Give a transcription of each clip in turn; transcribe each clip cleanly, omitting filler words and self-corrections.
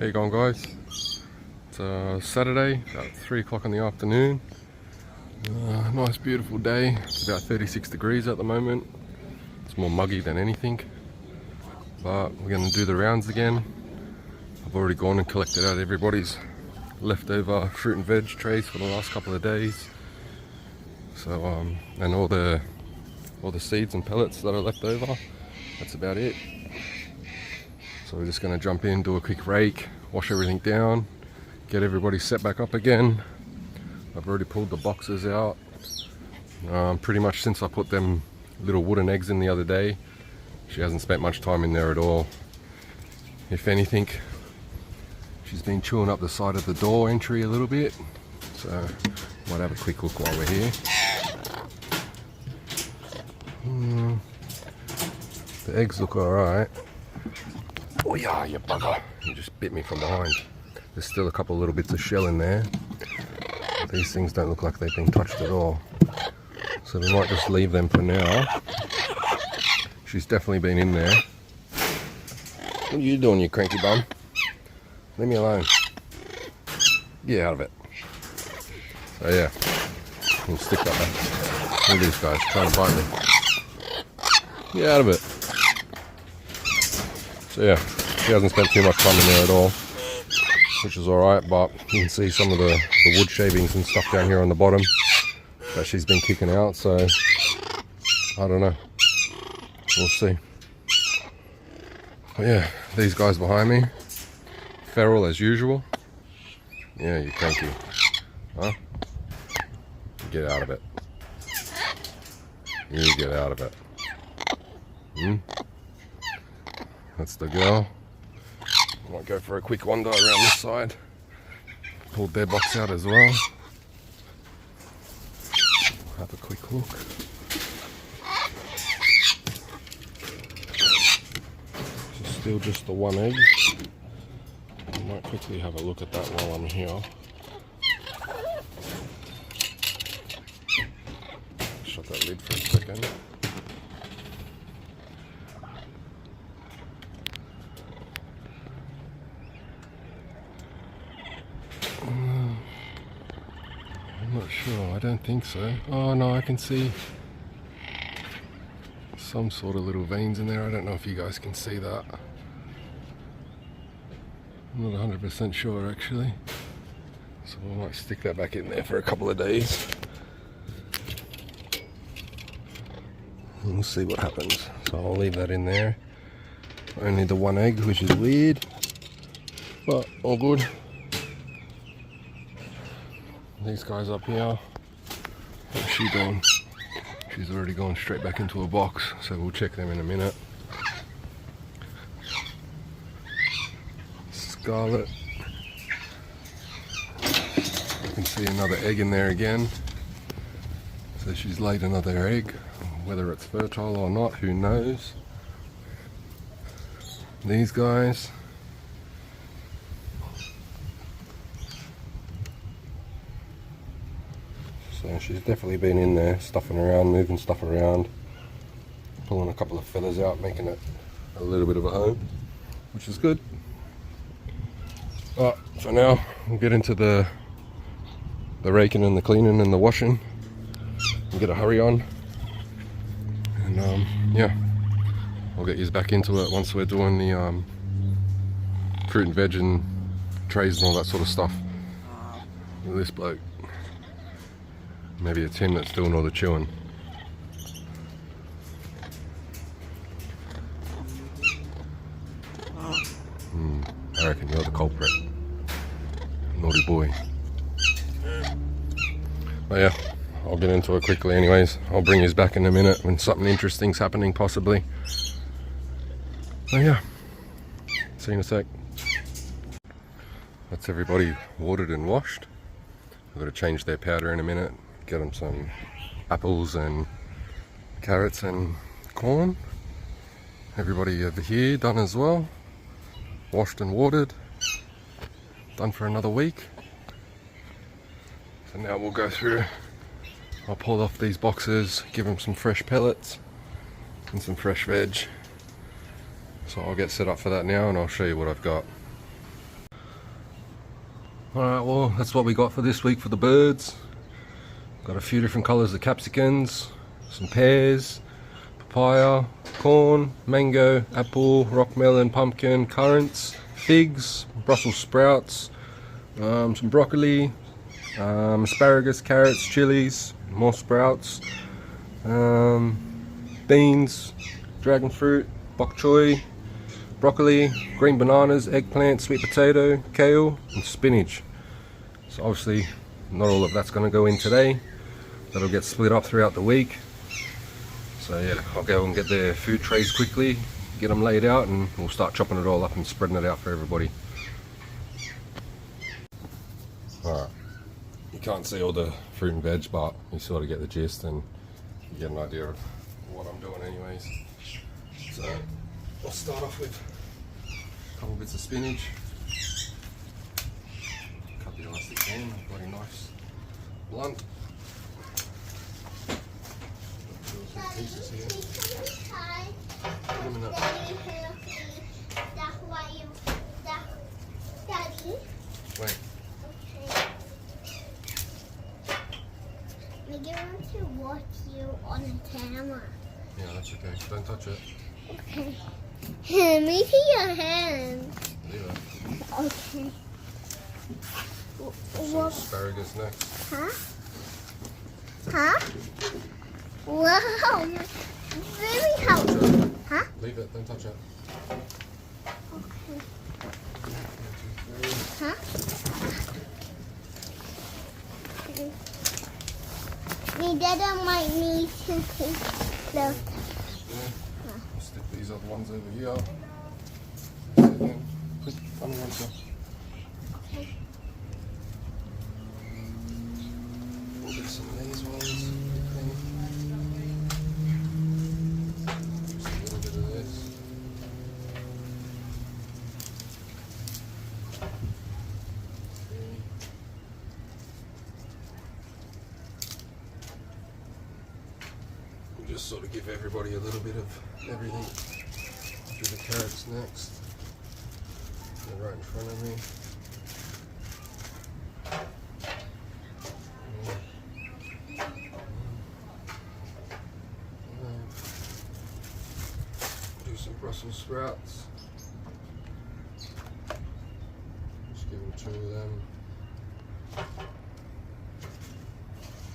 How you going, guys? It's Saturday, about 3 o'clock in the afternoon. Nice beautiful day. It's about 36 degrees at the moment. It's more muggy than anything, but we're going to do the rounds again. I've already gone and collected out everybody's leftover fruit and veg trays for the last couple of days. So and all the seeds and pellets that are left over, that's about it. So we're just going to jump in, do a quick rake, wash everything down, get everybody set back up again. I've already pulled the boxes out. Pretty much since I put them little wooden eggs in the other day, she hasn't spent much time in there at all. If anything, she's been chewing up the side of the door entry a little bit. So might have a quick look while we're here. The eggs look alright. Oh yeah, you bugger. You just bit me from behind. There's still a couple little bits of shell in there. These things don't look like they've been touched at all. So we might just leave them for now. She's definitely been in there. What are you doing, you cranky bum? Leave me alone. Get out of it. So yeah, we'll stick that back. Look at these guys trying to bite me. Get out of it. So yeah, she hasn't spent too much time in there at all, which is alright, but you can see some of the wood shavings and stuff down here on the bottom that she's been kicking out, so I don't know. We'll see. But yeah, these guys behind me, feral as usual. Yeah, you cranky. Huh? Get out of it. You get out of it. That's the girl. Might go for a quick wander around this side. Pulled their box out as well. Have a quick look. This is still just the one egg. I might quickly have a look at that while I'm here. Shut that lid for a second. I'm not sure, I don't think so. Oh no, I can see some sort of little veins in there. I don't know if you guys can see that. I'm not 100% sure actually. So I might stick that back in there for a couple of days. And we'll see what happens. So I'll leave that in there. Only the one egg, which is weird, but all good. These guys up here, what's she doing? She's already gone straight back into a box, so we'll check them in a minute. Scarlet. You can see another egg in there again. So she's laid another egg. Whether it's fertile or not, who knows. These guys. So she's definitely been in there, stuffing around, moving stuff around, pulling a couple of feathers out, making it a little bit of a home, which is good. But for now, we'll get into the raking and the cleaning and the washing. We'll get a hurry on. And yeah, I'll get you back into it once we're doing the fruit and veg and trays and all that sort of stuff. Look at this bloke. Maybe it's him that's doing all the chewing. I reckon you're the culprit. Naughty boy. But yeah, I'll get into it quickly anyways. I'll bring you back in a minute when something interesting's happening possibly. But yeah, see you in a sec. That's everybody watered and washed. I've got to change their powder in a minute. Get them some apples and carrots and corn. Everybody over here done as well. Washed and watered. Done for another week. So now we'll go through. I'll pull off these boxes, give them some fresh pellets and some fresh veg. So I'll get set up for that now and I'll show you what I've got. Alright, well, that's what we got for this week for the birds. Got a few different colours of capsicums, some pears, papaya, corn, mango, apple, rock melon, pumpkin, currants, figs, Brussels sprouts, some broccoli, asparagus, carrots, chilies, more sprouts, beans, dragon fruit, bok choy, broccoli, green bananas, eggplant, sweet potato, kale and spinach. So obviously not all of that's going to go in today. That'll get split up throughout the week. So yeah, I'll go and get the food trays quickly, get them laid out, and we'll start chopping it all up and spreading it out for everybody. Alright, you can't see all the fruit and veg, but you sort of get the gist and you get an idea of what I'm doing anyways. So I'll start off with a couple bits of spinach. Cut the elastic down, bloody nice blunt. Pieces here. Put them in that. Wait. I want to watch you on the camera. Yeah, that's okay. Don't touch it. Okay. Let me see your hand. Leave it. Okay. Some asparagus next. Huh? Huh? Wow. Very helpful. Huh? Leave it. Don't touch it. Okay. Huh? My dad might need to take the... Yeah. I'll stick these other ones over here. Put on one side. Okay. We'll get some of these ones. Just a little bit of this. We'll just sort of give everybody a little bit of everything. Do the carrots next. They're right in front of me. Do some Brussels sprouts. Just give them 2 of them.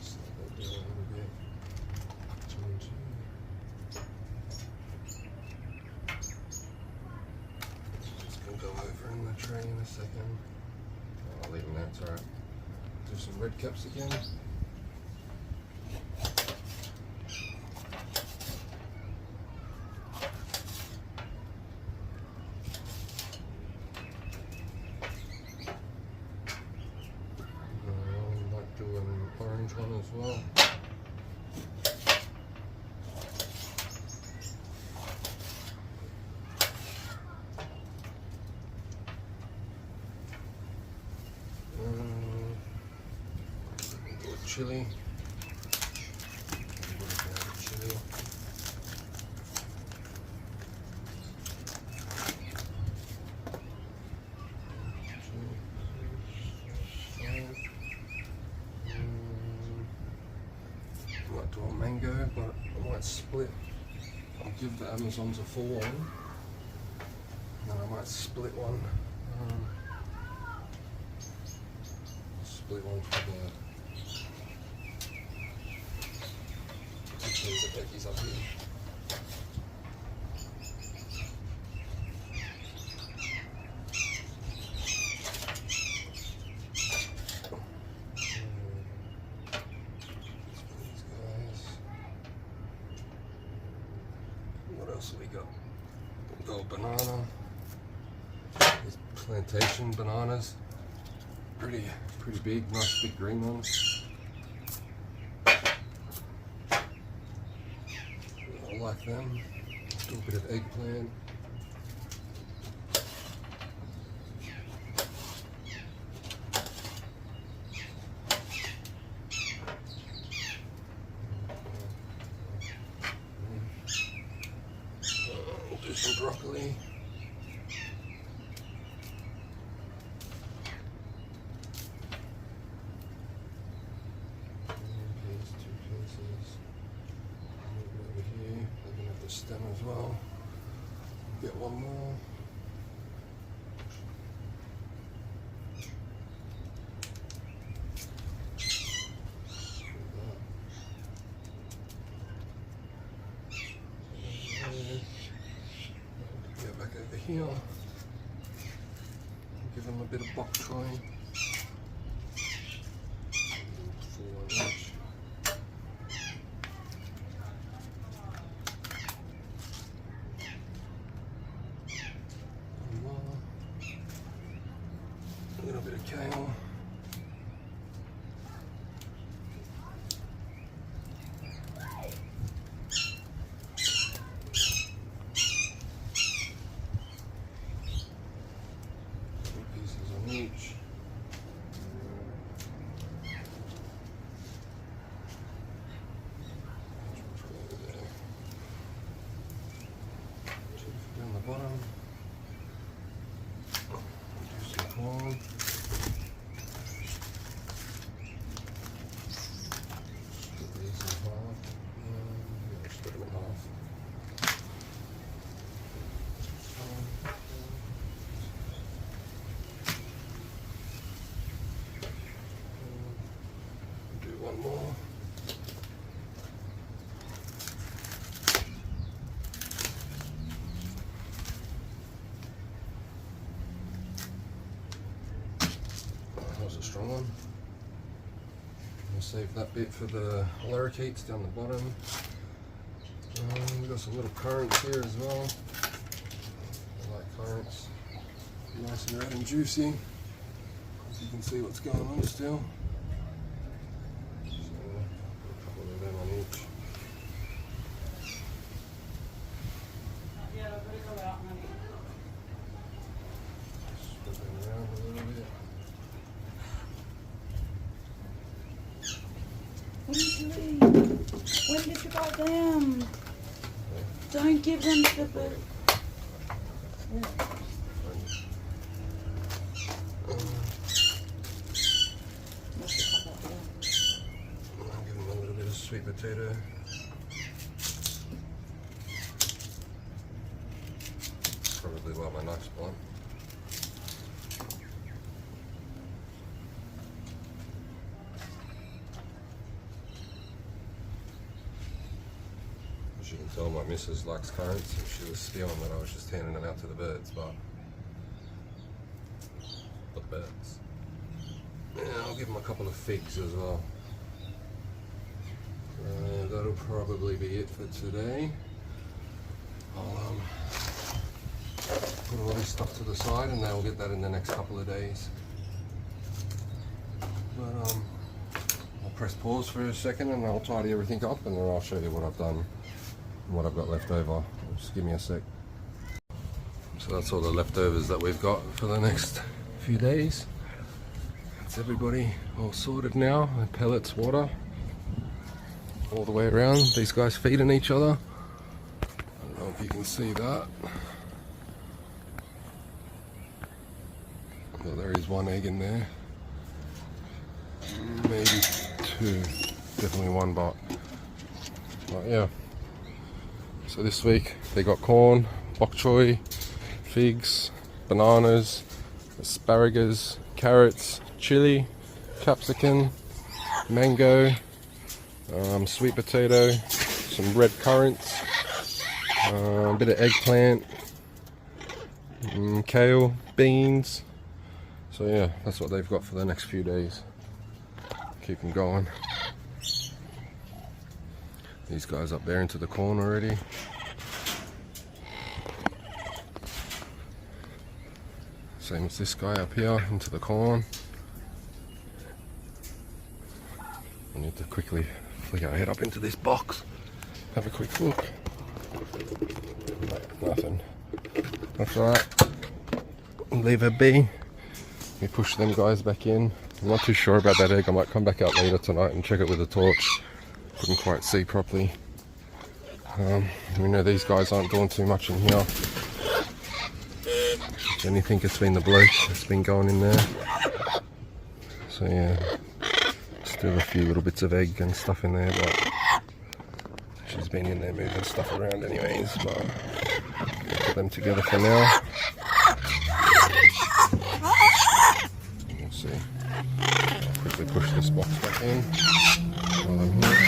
Slide that down a little bit. 2 and 2. Just gonna go over in the tray in a second. I'll leave them there, it's alright. Do some red capsicum. I might do an orange one as well. Do a chili. Chili. I might do a mango, but I might split. I'll give the Amazons a full one, and I might split one. Split one for the chickens that Becky's up here. What else have we got? We've got a banana. These plantation bananas. Pretty big, nice big green ones. I like them. Do a bit of eggplant. Do some broccoli. well. Get one more. Get back over here. Give them a bit of bok choy. A little bit of kale. Pieces on each. Down the bottom. Do some corn. Split these in half. Yeah, split them in half. Do one more. That was a strong one. We'll save that bit for the lorikeets down the bottom. We've got some little currants here as well. I like currants. Nice and red and juicy. So you can see what's going on still. So, put a couple of them on each. Spread them around a little bit. What are you doing? When did you buy them? Don't give them to the bird. I'll give them a little bit of sweet potato. Probably while my knife's blunt. As you can tell, my missus likes currants and she was stealing that I was just handing them out to the birds, but the birds. Yeah, I'll give them a couple of figs as well. That'll probably be it for today. I'll put all this stuff to the side and they'll get that in the next couple of days. But I'll press pause for a second and I'll tidy everything up and then I'll show you what I've done and what I've got left over. Just give me a sec. So that's all the leftovers that we've got for the next few days. That's everybody all sorted now. The pellets, water, all the way around. These guys feeding each other. I don't know if you can see that. Well, there is one egg in there. Maybe two. Definitely one, but yeah. So this week they got corn, bok choy, figs, bananas, asparagus, carrots, chili, capsicum, mango, sweet potato, some red currants, a bit of eggplant, kale, beans. So yeah, that's what they've got for the next few days. Keep them going. These guys up there into the corn already. Same as this guy up here into the corn. I need to quickly flick our head up into this box. Have a quick look. Nothing. That's alright. Leave her be. We push them guys back in. I'm not too sure about that egg. I might come back out later tonight and check it with a torch. Couldn't quite see properly. We know these guys aren't doing too much in here. If anything, it's been the bloke that's been going in there. So yeah, still a few little bits of egg and stuff in there, but she's He's been in there moving stuff around anyways, but put them together for now. We'll see. I'll quickly push this box back in while I'm here.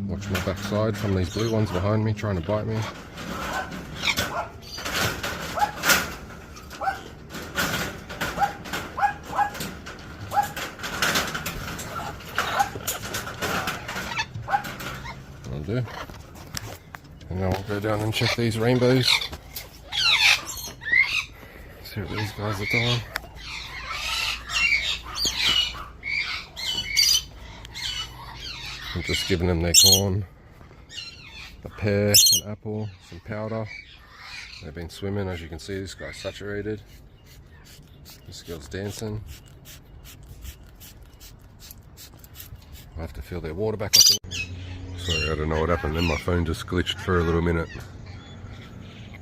Watch my backside from these blue ones behind me trying to bite me. I'll do. And now I'll go down and check these rainbows. See what these guys are doing. I'm just giving them their corn, a pear, an apple, some powder. They've been swimming, as you can see. This guy's saturated. This girl's dancing. I have to fill their water back up. Sorry, I don't know what happened then. My phone just glitched for a little minute.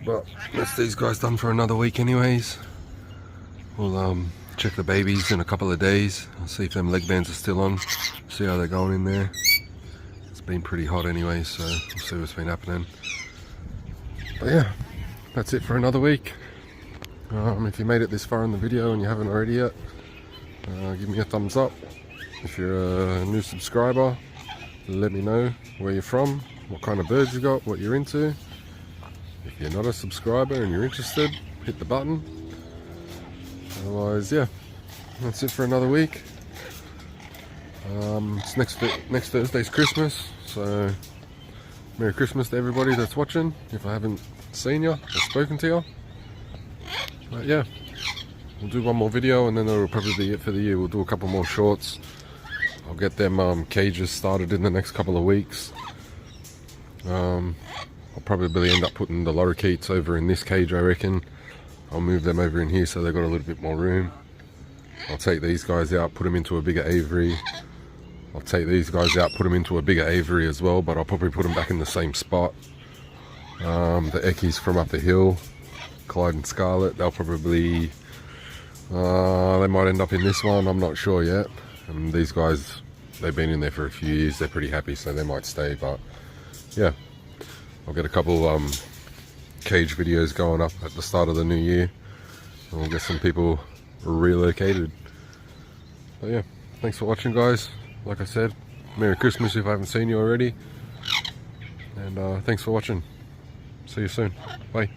But that's these guys done for another week anyways. We'll check the babies in a couple of days. I'll see if them leg bands are still on. See how they're going in there. It's been pretty hot anyway, so we'll see what's been happening. But yeah, that's it for another week. If you made it this far in the video and you haven't already yet, give me a thumbs up. If you're a new subscriber, let me know where you're from, what kind of birds you got, what you're into. If you're not a subscriber and you're interested, hit the button. Otherwise, yeah, that's it for another week. It's next Thursday's Christmas, so Merry Christmas to everybody that's watching. If I haven't seen you or spoken to you, but yeah, we'll do one more video and then that'll probably be it for the year. We'll do a couple more shorts. I'll get them cages started in the next couple of weeks. I'll probably end up putting the lorikeets over in this cage, I reckon. I'll move them over in here so they've got a little bit more room. I'll take these guys out, put them into a bigger aviary. I'll take these guys out, put them into a bigger aviary as well, but I'll probably put them back in the same spot. The Eckies from up the hill, Clyde and Scarlet, they'll probably, they might end up in this one, I'm not sure yet. And these guys, they've been in there for a few years, they're pretty happy, so they might stay, but yeah. I'll get a couple cage videos going up at the start of the new year, and we'll get some people relocated. But yeah, thanks for watching guys. Like I said, Merry Christmas if I haven't seen you already, and thanks for watching. See you soon. Bye.